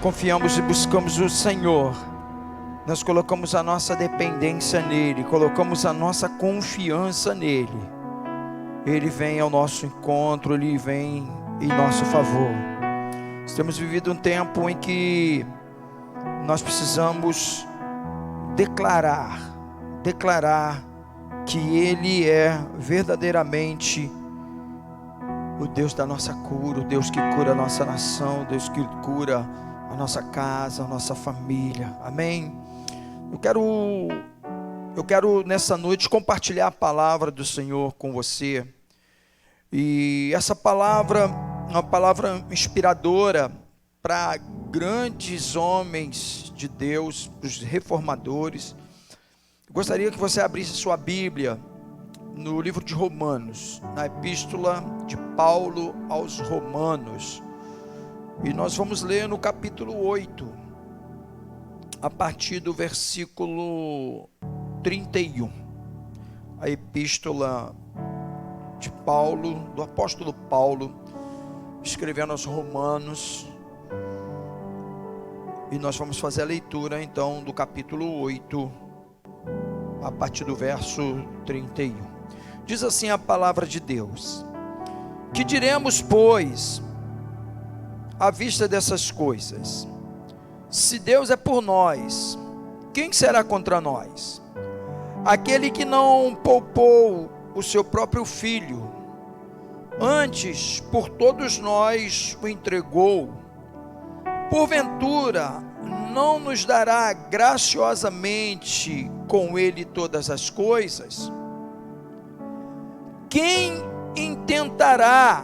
confiamos e buscamos o Senhor, nós colocamos a nossa dependência nele, colocamos a nossa confiança nele, ele vem ao nosso encontro, ele vem em nosso favor. Nós temos vivido um tempo em que nós precisamos declarar que ele é verdadeiramente o Deus da nossa cura, o Deus que cura a nossa nação, o Deus que cura a nossa casa, a nossa família. Amém? Eu quero nessa noite compartilhar a palavra do Senhor com você. E essa palavra é uma palavra inspiradora para grandes homens de Deus, para os reformadores. Eu gostaria que você abrisse sua Bíblia no livro de Romanos, na epístola de Paulo aos Romanos, e nós vamos ler no capítulo 8, a partir do versículo 31, a epístola de Paulo, do apóstolo Paulo, escrevendo aos Romanos, e nós vamos fazer a leitura então do capítulo 8, a partir do verso 31. Diz assim a palavra de Deus: que diremos, pois, à vista dessas coisas? Se Deus é por nós, quem será contra nós? Aquele que não poupou o seu próprio filho, antes por todos nós o entregou, porventura não nos dará graciosamente com ele todas as coisas? Quem intentará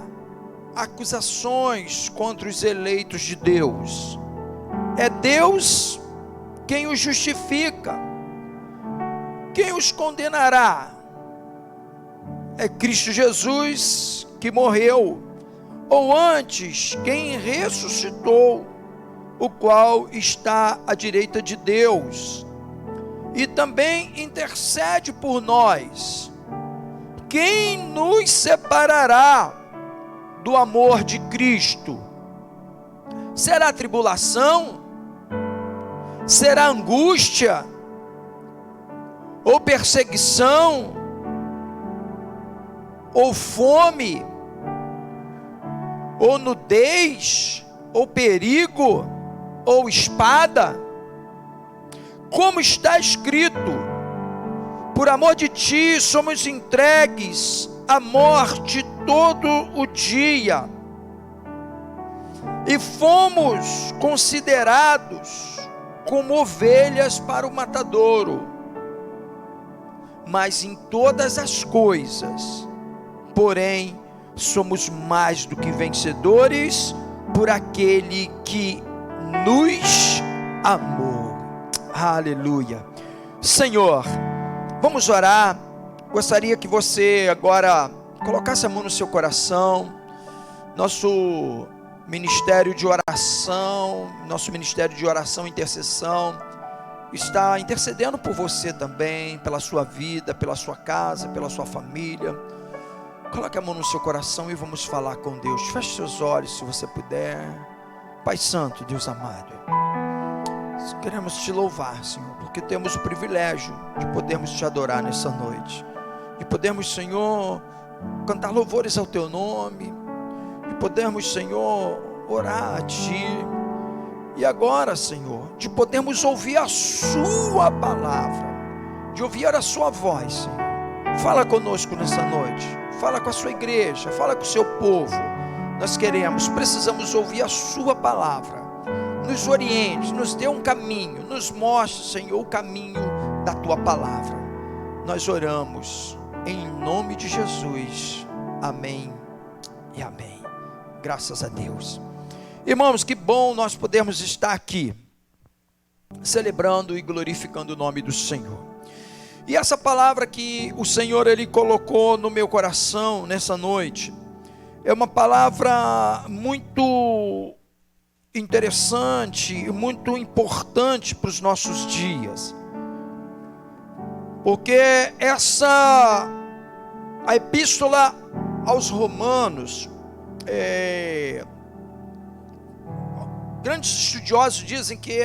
acusações contra os eleitos de Deus? É Deus quem os justifica. Quem os condenará? É Cristo Jesus que morreu, ou antes, quem ressuscitou, o qual está à direita de Deus, e também intercede por nós. Quem nos separará do amor de Cristo? Será tribulação? Será angústia? Ou perseguição? Ou fome? Ou nudez? Ou perigo? Ou espada? Como está escrito: por amor de ti somos entregues à morte todo o dia, e fomos considerados como ovelhas para o matadouro. Mas em todas as coisas, porém, somos mais do que vencedores por aquele que nos amou. Aleluia. Senhor, vamos orar. Gostaria que você agora colocasse a mão no seu coração. Nosso ministério de oração e intercessão está intercedendo por você também, pela sua vida, pela sua casa, pela sua família. Coloque a mão no seu coração e vamos falar com Deus. Feche seus olhos se você puder. Pai Santo, Deus amado, queremos te louvar, Senhor, porque temos o privilégio de podermos te adorar nessa noite, de podermos, Senhor, cantar louvores ao teu nome, de podermos, Senhor, orar a ti, e agora, Senhor, de podermos ouvir a sua palavra, de ouvir a sua voz, Senhor. Fala conosco nessa noite, fala com a sua igreja, fala com o seu povo. Nós precisamos ouvir a sua palavra. Nos oriente, nos dê um caminho, nos mostre, Senhor, o caminho da tua palavra. Nós oramos em nome de Jesus. Amém e amém. Graças a Deus. Irmãos, que bom nós podermos estar aqui celebrando e glorificando o nome do Senhor. E essa palavra que o Senhor ele colocou no meu coração nessa noite é uma palavra muito interessante e muito importante para os nossos dias, porque a epístola aos Romanos Grandes estudiosos dizem que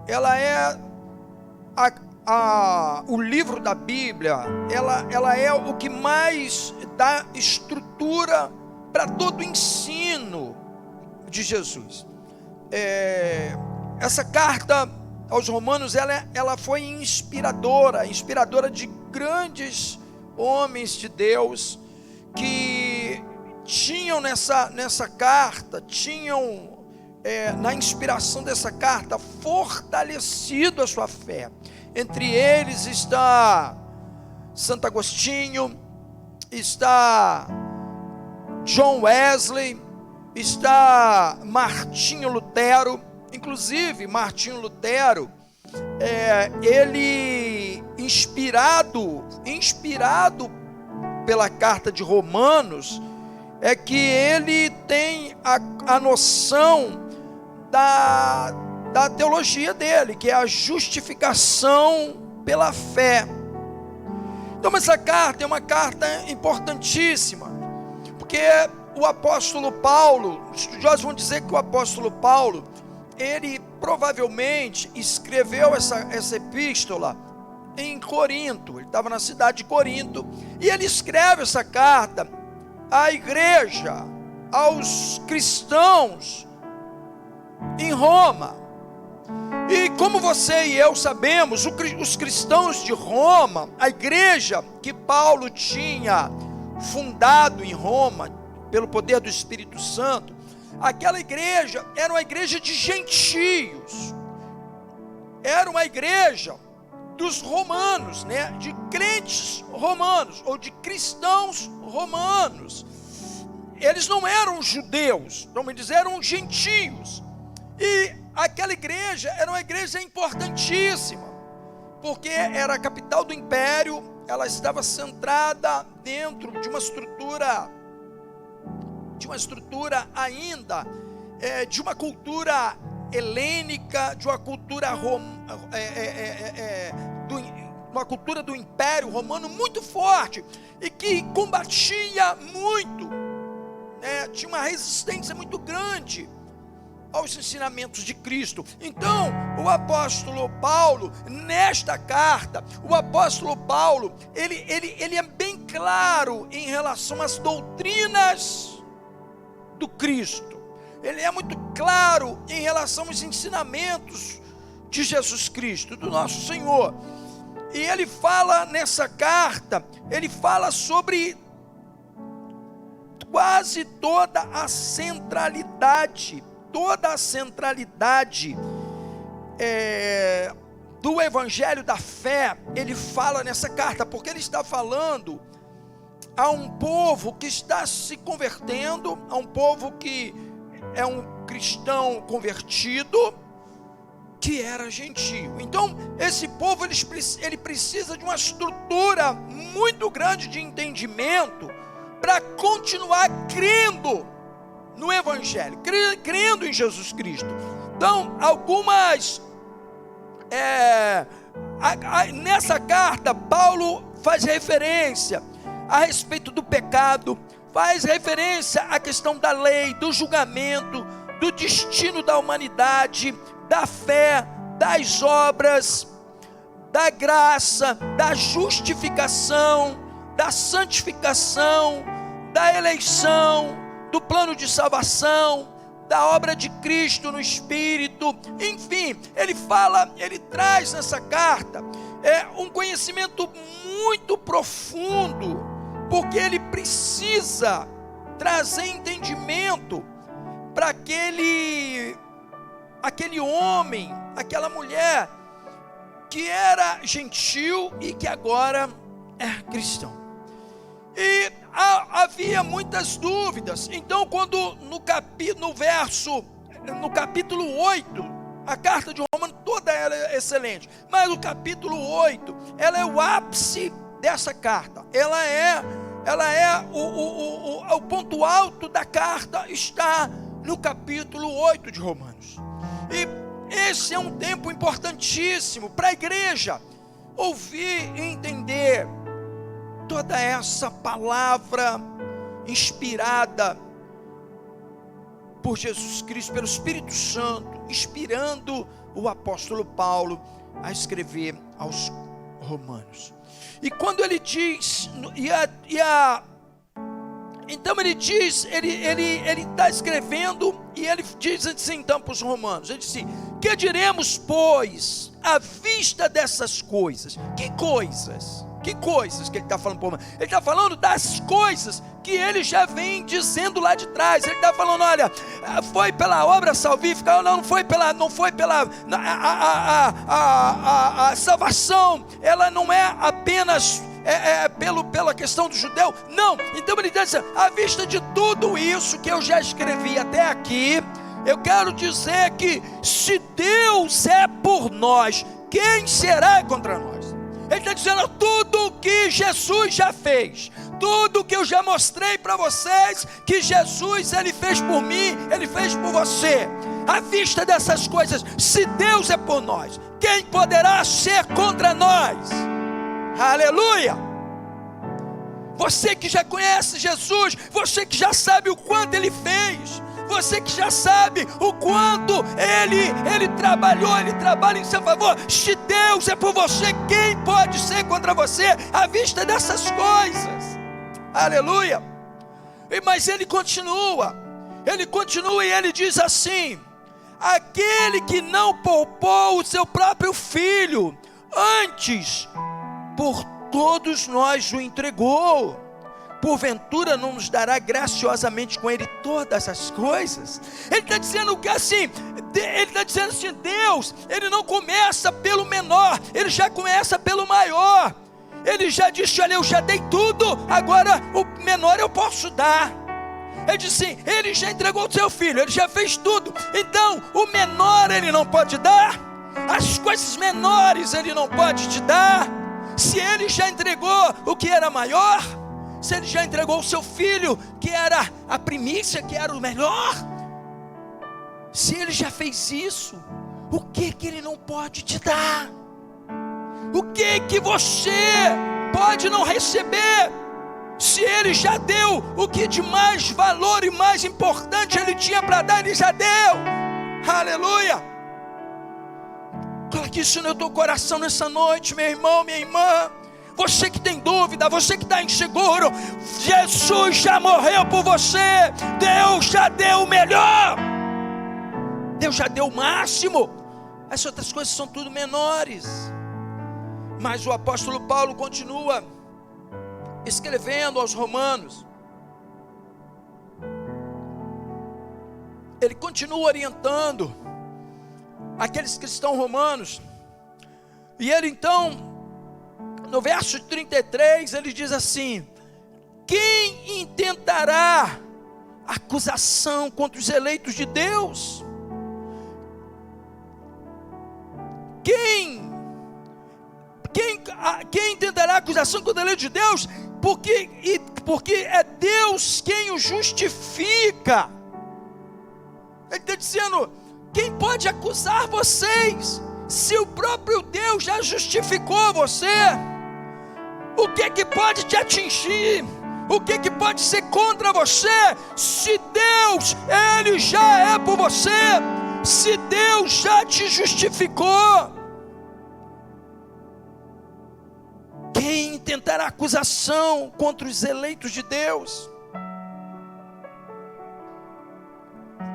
ela é o livro da Bíblia, ela é o que mais dá estrutura para todo o ensino de Jesus. Essa carta aos Romanos, ela foi inspiradora de grandes homens de Deus que tinham nessa carta, na inspiração dessa carta, fortalecido a sua fé. Entre eles está Santo Agostinho, está John Wesley, está Martinho Lutero. Inclusive, Martinho Lutero, ele inspirado pela carta de Romanos, é que ele tem a noção da teologia dele, que é a justificação pela fé. Então essa carta é uma carta importantíssima, porque o apóstolo Paulo, os estudiosos vão dizer que o apóstolo Paulo, ele provavelmente escreveu essa epístola em Corinto. Ele estava na cidade de Corinto, e ele escreve essa carta à igreja, aos cristãos em Roma. E como você e eu sabemos, os cristãos de Roma, a igreja que Paulo tinha fundado em Roma, pelo poder do Espírito Santo, aquela igreja era uma igreja de gentios, era uma igreja dos romanos, de crentes romanos, ou de cristãos romanos. Eles não eram judeus, vamos dizer, eram gentios. E aquela igreja era uma igreja importantíssima, porque era a capital do império. Ela estava centrada dentro de uma estrutura ainda, de uma cultura helênica, de uma cultura uma cultura do Império Romano muito forte, e que combatia muito, tinha uma resistência muito grande aos ensinamentos de Cristo. Então, o apóstolo Paulo, nesta carta, ele é bem claro em relação às doutrinas do Cristo. Ele é muito claro em relação aos ensinamentos de Jesus Cristo, do nosso Senhor. E ele fala nessa carta, ele fala sobre quase toda a centralidade do evangelho da fé. Ele fala nessa carta, porque ele está falando a um povo que está se convertendo, a um povo que é um cristão convertido, que era gentio. Então esse povo, ele precisa de uma estrutura muito grande de entendimento para continuar crendo no evangelho, crendo em Jesus Cristo. Então, nessa carta, Paulo faz referência a respeito do pecado, faz referência à questão da lei, do julgamento, do destino da humanidade, da fé, das obras, da graça, da justificação, da santificação, da eleição, do plano de salvação, da obra de Cristo no Espírito. Enfim, ele traz nessa carta um conhecimento muito profundo, porque ele precisa trazer entendimento para aquele homem, aquela mulher que era gentil e que agora é cristão. E havia muitas dúvidas. Então, quando no capítulo 8, a carta de Romanos toda ela é excelente, mas o capítulo 8, ela é o ápice dessa carta. Ela é o ponto alto da carta, está no capítulo 8 de Romanos. E esse é um tempo importantíssimo para a igreja ouvir e entender toda essa palavra inspirada por Jesus Cristo, pelo Espírito Santo, inspirando o apóstolo Paulo a escrever aos Romanos. E quando ele diz, então ele diz, ele está escrevendo, e ele diz assim então para os Romanos, ele disse: que diremos, pois, à vista dessas coisas? Que coisas? Que coisas que ele está falando para o Romano? Ele está falando das coisas que ele já vem dizendo lá de trás. Ele está falando: olha, foi pela obra salvífica, não foi pela a salvação, ela não é apenas pela questão do judeu, não. Então ele diz assim: à vista de tudo isso que eu já escrevi até aqui, eu quero dizer que se Deus é por nós, quem será contra nós? Ele está dizendo: tudo que Jesus já fez, tudo que eu já mostrei para vocês, que Jesus, ele fez por mim, ele fez por você. À vista dessas coisas, se Deus é por nós, quem poderá ser contra nós? Aleluia! Você que já conhece Jesus, você que já sabe o quanto ele fez, você que já sabe o quanto ele trabalhou, ele trabalha em seu favor. Se Deus é por você, quem pode ser contra você à vista dessas coisas? Aleluia! Mas ele continua e ele diz assim: aquele que não poupou o seu próprio filho, antes por todos nós o entregou, porventura não nos dará graciosamente com ele todas as coisas? Ele está dizendo que assim, Deus, ele não começa pelo menor, ele já começa pelo maior. Ele já disse: olha, eu já dei tudo, agora o menor eu posso dar. Ele disse assim: ele já entregou o seu filho, ele já fez tudo, então o menor ele não pode dar, as coisas menores ele não pode te dar. Se ele já entregou o que era maior, se ele já entregou o seu filho, que era a primícia, que era o melhor, se ele já fez isso, o que ele não pode te dar? O que você pode não receber? Se ele já deu o que de mais valor e mais importante ele tinha para dar, ele já deu. Aleluia! Coloque isso no teu coração nessa noite, meu irmão, minha irmã. Você que tem dúvida, você que está inseguro, Jesus já morreu por você. Deus já deu o melhor, Deus já deu o máximo. As outras coisas são tudo menores. Mas o apóstolo Paulo continua escrevendo aos Romanos. Ele continua orientando aqueles cristãos romanos. E ele então, no verso 33, ele diz assim: quem intentará acusação contra os eleitos de Deus? Quem intentará acusação contra os eleitos de Deus? Porque é Deus quem o justifica. Ele está dizendo: quem pode acusar vocês, se o próprio Deus já justificou você? O que pode te atingir? O que pode ser contra você? Se Deus, ele já é por você, se Deus já te justificou, quem tentará acusação contra os eleitos de Deus?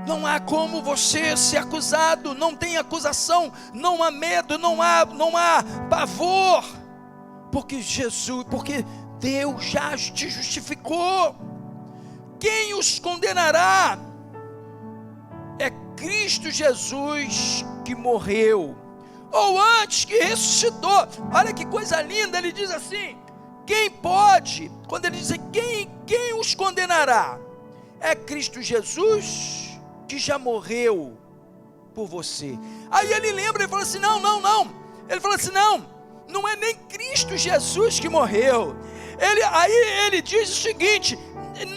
Não há como você ser acusado, não tem acusação, não há medo, não há pavor, porque Deus já te justificou. Quem os condenará? É Cristo Jesus que morreu, ou antes que ressuscitou. Olha que coisa linda, ele diz assim: quem pode, quando ele diz quem os condenará? É Cristo Jesus que já morreu por você. Aí ele lembra, ele fala assim: não, ele fala assim: não é nem Cristo Jesus que morreu. Aí ele diz o seguinte: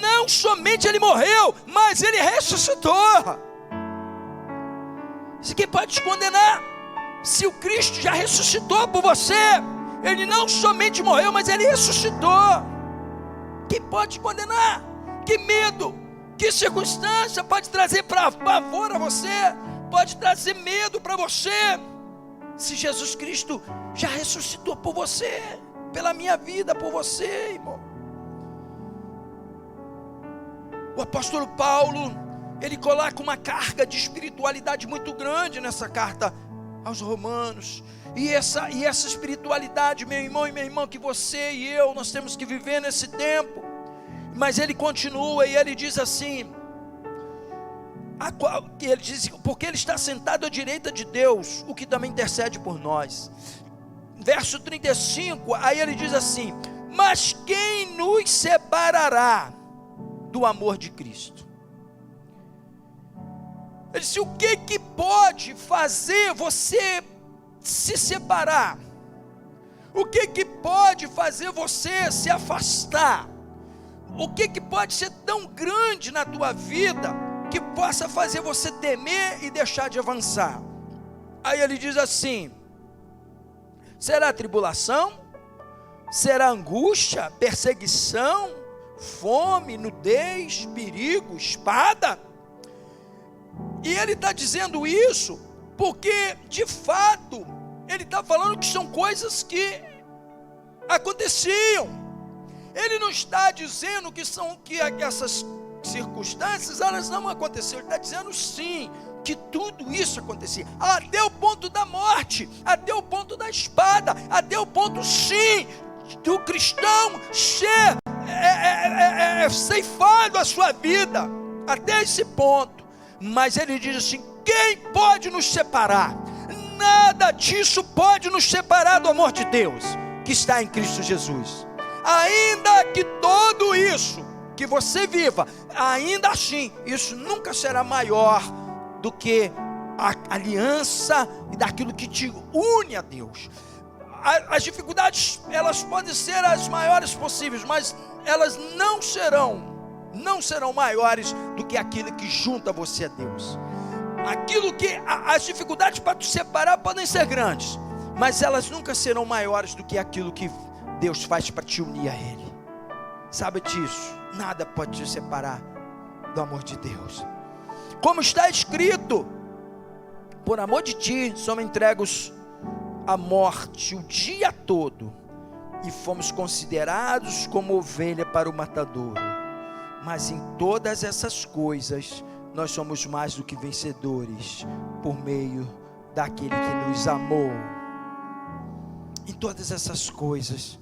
não somente ele morreu, mas ele ressuscitou. Isso quem pode te condenar? Se o Cristo já ressuscitou por você, ele não somente morreu, mas ele ressuscitou. Quem pode te condenar? Que medo, Que circunstância pode trazer pavor a você, pode trazer medo para você, se Jesus Cristo já ressuscitou por você, pela minha vida, por você, irmão? O apóstolo Paulo, ele coloca uma carga de espiritualidade muito grande nessa carta aos Romanos, e essa espiritualidade, meu irmão e minha irmã, que você e eu, nós temos que viver nesse tempo. Mas ele continua e ele diz assim, ele diz, porque ele está sentado à direita de Deus, o que também intercede por nós. Verso 35, aí ele diz assim: mas quem nos separará do amor de Cristo? Ele disse: o que pode fazer você se separar? O que pode fazer você se afastar? O que pode ser tão grande na tua vida que possa fazer você temer e deixar de avançar? Aí ele diz assim: será tribulação? Será angústia, perseguição, fome, nudez, perigo, espada? E ele está dizendo isso porque, de fato, ele está falando que são coisas que aconteciam. Ele não está dizendo que essas circunstâncias elas não aconteceram. Ele está dizendo sim, que tudo isso acontecia, até o ponto da morte, até o ponto da espada, até o ponto sim do cristão ser ceifado a sua vida, até esse ponto. Mas ele diz assim: quem pode nos separar? Nada disso pode nos separar do amor de Deus que está em Cristo Jesus. Ainda que tudo isso que você viva, ainda assim, isso nunca será maior do que a aliança e daquilo que te une a Deus. As dificuldades, elas podem ser as maiores possíveis, mas elas não serão maiores do que aquilo que junta você a Deus. As dificuldades para te separar podem ser grandes, mas elas nunca serão maiores do que aquilo que Deus faz para te unir a Ele. Sabe disso? Nada pode te separar do amor de Deus. Como está escrito: por amor de ti somos entregues à morte o dia todo, e fomos considerados como ovelha para o matadouro. Mas em todas essas coisas nós somos mais do que vencedores, por meio daquele que nos amou. Em todas essas coisas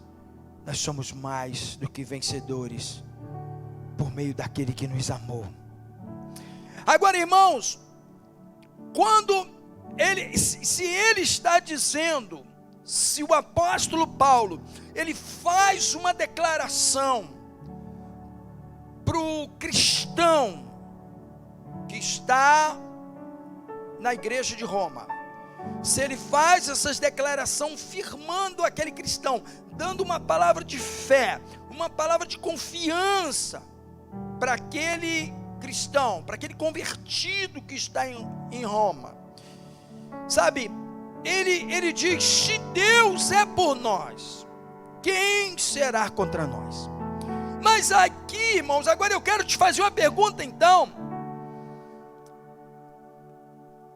nós somos mais do que vencedores, por meio daquele que nos amou. Agora, irmãos, se ele está dizendo, se o apóstolo Paulo, ele faz uma declaração para o cristão que está na igreja de Roma, se ele faz essas declarações firmando aquele cristão, dando uma palavra de fé, uma palavra de confiança para aquele cristão, para aquele convertido que está em Roma, sabe, ele diz: se Deus é por nós, quem será contra nós? Mas aqui, irmãos, agora eu quero te fazer uma pergunta então.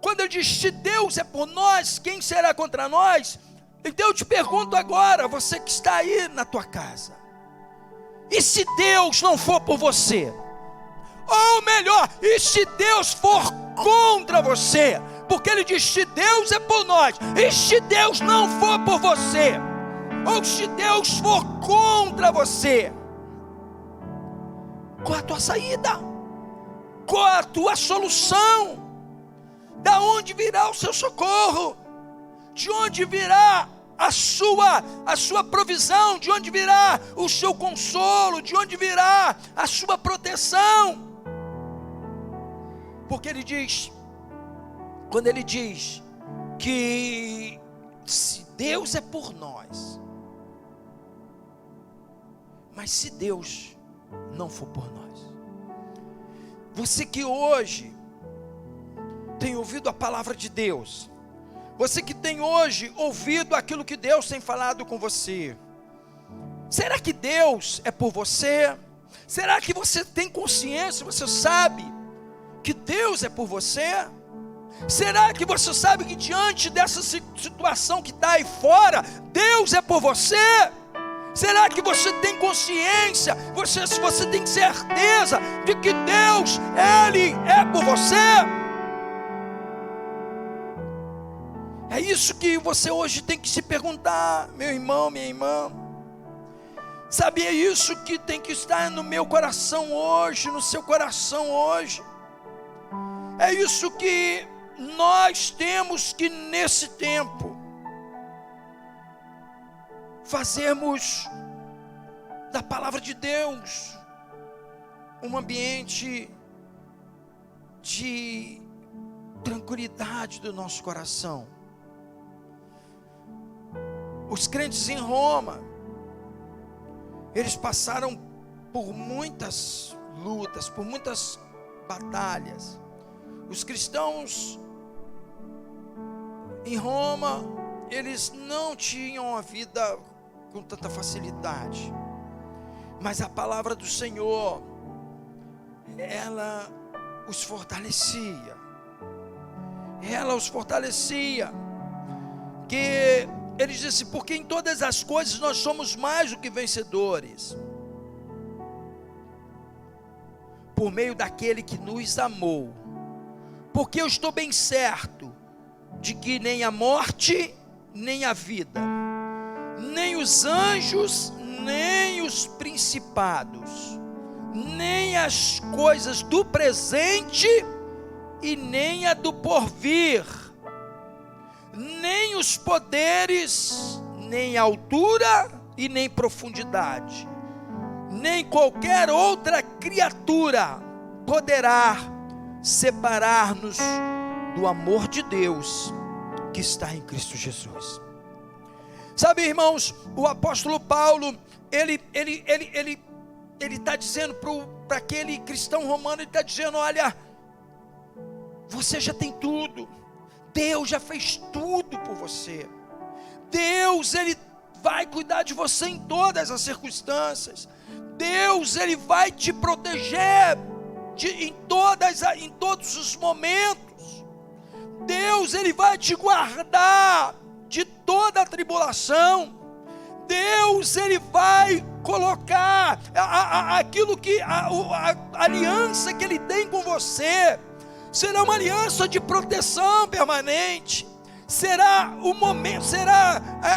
Quando ele diz: se Deus é por nós, quem será contra nós? Então eu te pergunto agora, você que está aí na tua casa, e se Deus não for por você? Ou melhor, e se Deus for contra você? Porque ele diz: se Deus é por nós, e se Deus não for por você? Ou se Deus for contra você? Qual a tua saída? Qual a tua solução? Da onde virá o seu socorro? De onde virá a sua provisão? De onde virá o seu consolo? De onde virá a sua proteção? Porque ele diz, quando ele diz que se Deus é por nós, mas se Deus não for por nós, você que hoje tem ouvido a palavra de Deus, você que tem hoje ouvido aquilo que Deus tem falado com você, será que Deus é por você? Será que você tem consciência, você sabe que Deus é por você? Será que você sabe que diante dessa situação que está aí fora, Deus é por você? Será que você tem consciência, você tem certeza de que Deus, Ele é por você? É isso que você hoje tem que se perguntar, meu irmão, minha irmã. Sabe, é isso que tem que estar no meu coração hoje, no seu coração hoje. É isso que nós temos que nesse tempo fazermos da palavra de Deus um ambiente de tranquilidade do nosso coração. Os crentes em Roma, eles passaram por muitas lutas, por muitas batalhas. Os cristãos em Roma, eles não tinham a vida com tanta facilidade, mas a palavra do Senhor, ela os fortalecia, que ele disse, porque em todas as coisas nós somos mais do que vencedores, por meio daquele que nos amou, porque eu estou bem certo de que nem a morte, nem a vida, nem os anjos, nem os principados, nem as coisas do presente e nem a do porvir, nem os poderes, nem altura e nem profundidade, nem qualquer outra criatura poderá separar-nos do amor de Deus que está em Cristo Jesus. Sabe, irmãos, o apóstolo Paulo, ele está dizendo para aquele cristão romano, ele está dizendo, olha, você já tem tudo, Deus já fez tudo por você, Deus, Ele vai cuidar de você em todas as circunstâncias, Deus, Ele vai te proteger em todos os momentos, Deus, Ele vai te guardar de toda a tribulação, Deus, Ele vai colocar aquilo que, a aliança que Ele tem com você, será uma aliança de proteção permanente, será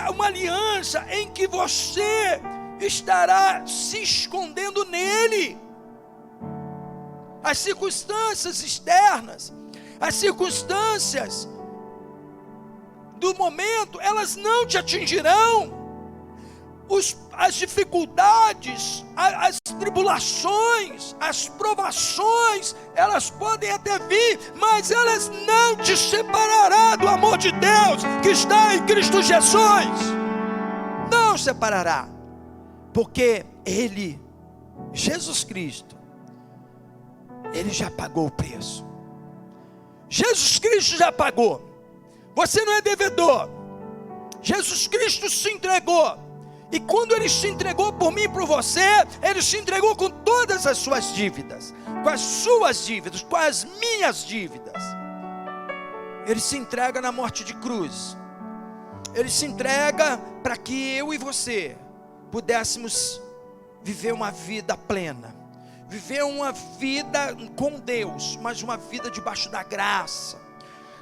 uma aliança em que você estará se escondendo nele. As circunstâncias externas, as circunstâncias do momento, elas não te atingirão. As dificuldades, as tribulações, as provações, elas podem até vir, mas elas não te separarão do amor de Deus que está em Cristo Jesus. Não separará, porque Ele, Jesus Cristo, Ele já pagou o preço. Jesus Cristo já pagou. Você não é devedor. Jesus Cristo se entregou. E quando Ele se entregou por mim e por você, Ele se entregou com todas as suas dívidas, com as suas dívidas, com as minhas dívidas. Ele se entrega na morte de cruz. Ele se entrega para que eu e você pudéssemos viver uma vida plena, viver uma vida com Deus, mas uma vida debaixo da graça,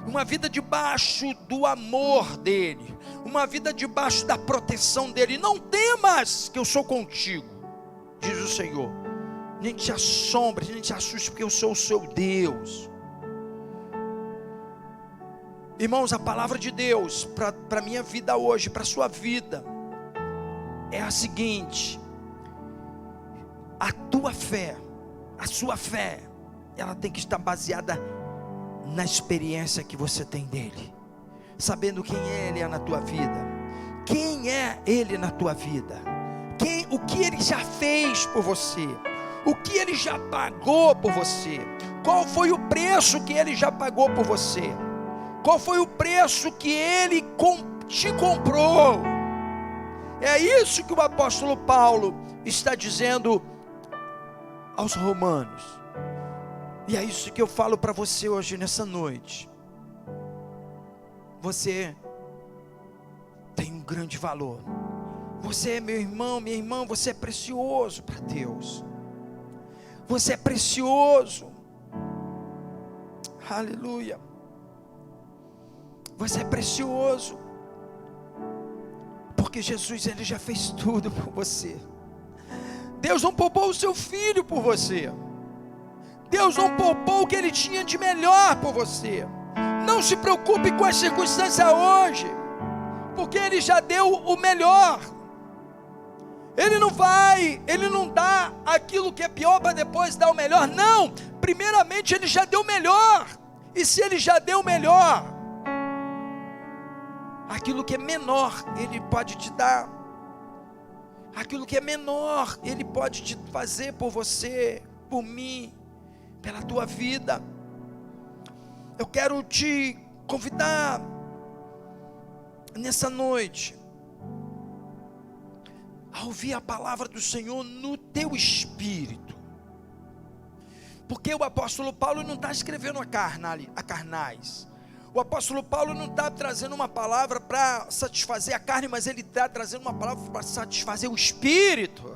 uma vida debaixo do amor dEle, uma vida debaixo da proteção dEle. Não temas, que eu sou contigo, diz o Senhor. Nem te assombres, nem te assustes, porque eu sou o seu Deus. Irmãos, a palavra de Deus para a minha vida hoje, para a sua vida, é a seguinte: a tua fé, a sua fé, ela tem que estar baseada na experiência que você tem dele, sabendo quem Ele é na tua vida, quem é Ele na tua vida, o que Ele já fez por você, o que Ele já pagou por você, qual foi o preço que Ele já pagou por você, qual foi o preço que Ele te comprou. É isso que o apóstolo Paulo está dizendo aos Romanos. E é isso que eu falo para você hoje, nessa noite. Você tem um grande valor. Você, meu irmão, minha irmã, você é precioso para Deus. Você é precioso. Aleluia. Você é precioso. Porque Jesus, Ele já fez tudo por você. Deus não poupou o seu filho por você. Deus não poupou o que Ele tinha de melhor por você. Não se preocupe com as circunstâncias hoje, porque Ele já deu o melhor. Ele não dá aquilo que é pior para depois dar o melhor. Não, primeiramente Ele já deu o melhor. E se Ele já deu o melhor, aquilo que é menor Ele pode te dar. Aquilo que é menor Ele pode te fazer por você, por mim, pela tua vida. Eu quero te convidar nessa noite a ouvir a palavra do Senhor no teu espírito, porque o apóstolo Paulo não está escrevendo a carnais. O apóstolo Paulo não está trazendo uma palavra para satisfazer a carne, mas ele está trazendo uma palavra para satisfazer o espírito.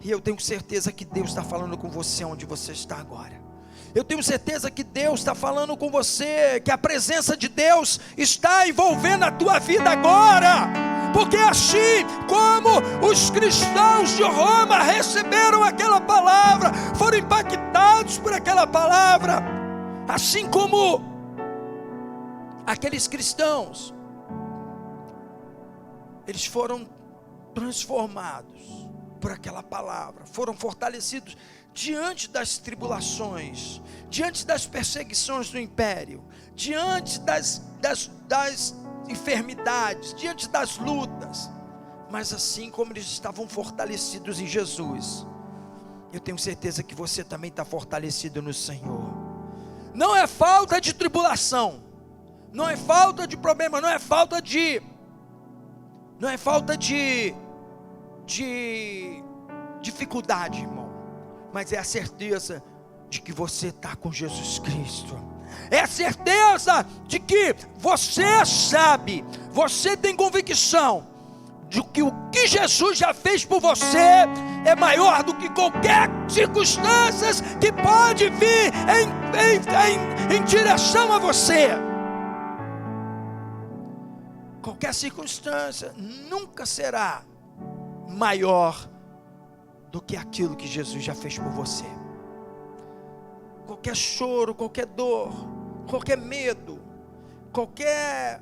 E eu tenho certeza que Deus está falando com você onde você está agora. Eu tenho certeza que Deus está falando com você, que a presença de Deus está envolvendo a tua vida agora, porque assim como os cristãos de Roma receberam aquela palavra, foram impactados por aquela palavra, assim como aqueles cristãos, eles foram transformados por aquela palavra, foram fortalecidos diante das tribulações, diante das perseguições do império, diante das enfermidades, diante das lutas. Mas assim como eles estavam fortalecidos em Jesus, eu tenho certeza que você também está fortalecido no Senhor. Não é falta de tribulação, não é falta de problema, não é falta de dificuldade, irmão, mas é a certeza de que você está com Jesus Cristo. É a certeza de que você sabe, você tem convicção de que o que Jesus já fez por você é maior do que qualquer circunstância que pode vir em direção a você. Qualquer circunstância nunca será maior do que aquilo que Jesus já fez por você. Qualquer choro, qualquer dor, qualquer medo, qualquer,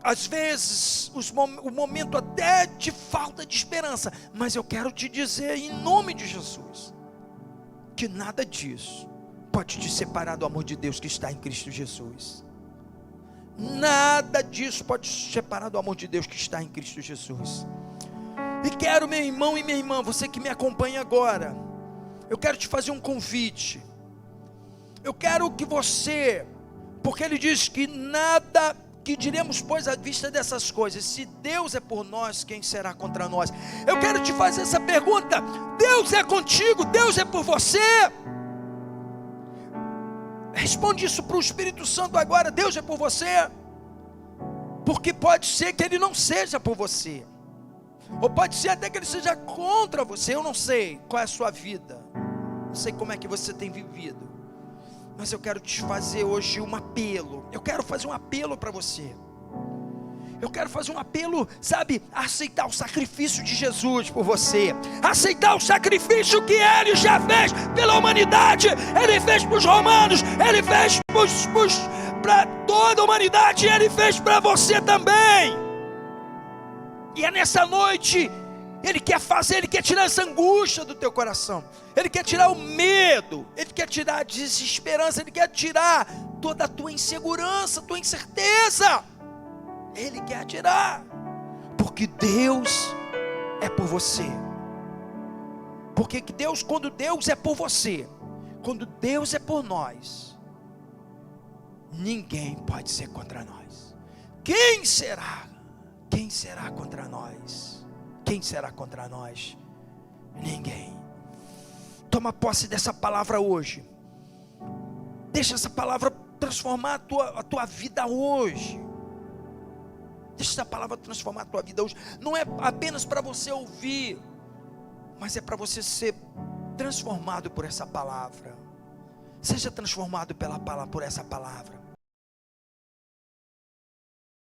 às vezes o momento até de falta de esperança, mas eu quero te dizer em nome de Jesus, que nada disso pode te separar do amor de Deus que está em Cristo Jesus. Nada disso pode te separar do amor de Deus que está em Cristo Jesus. E quero, meu irmão e minha irmã, você que me acompanha agora, eu quero te fazer um convite. Eu quero que você, porque ele diz que nada que diremos, pois, à vista dessas coisas, se Deus é por nós, quem será contra nós? Eu quero te fazer essa pergunta: Deus é contigo? Deus é por você? Responde isso para o Espírito Santo agora. Deus é por você? Porque pode ser que Ele não seja por você, ou pode ser até que Ele seja contra você. Eu não sei qual é a sua vida, não sei como é que você tem vivido, mas eu quero te fazer hoje um apelo. Eu quero fazer um apelo para você. Eu quero fazer um apelo, a aceitar o sacrifício de Jesus por você, aceitar o sacrifício que Ele já fez pela humanidade. Ele fez para os romanos, Ele fez para toda a humanidade, Ele fez para você também. E é nessa noite, Ele quer tirar essa angústia do teu coração, Ele quer tirar o medo, Ele quer tirar a desesperança, Ele quer tirar toda a tua insegurança, tua incerteza. Ele quer tirar, porque Deus é por você. Porque quando Deus é por você, quando Deus é por nós, ninguém pode ser contra nós. Quem será? Quem será contra nós? Quem será contra nós? Ninguém. Toma posse dessa palavra hoje. Deixa essa palavra transformar a tua vida hoje. Deixa essa palavra transformar a tua vida hoje. Não é apenas para você ouvir, mas é para você ser transformado por essa palavra. Seja transformado por essa palavra.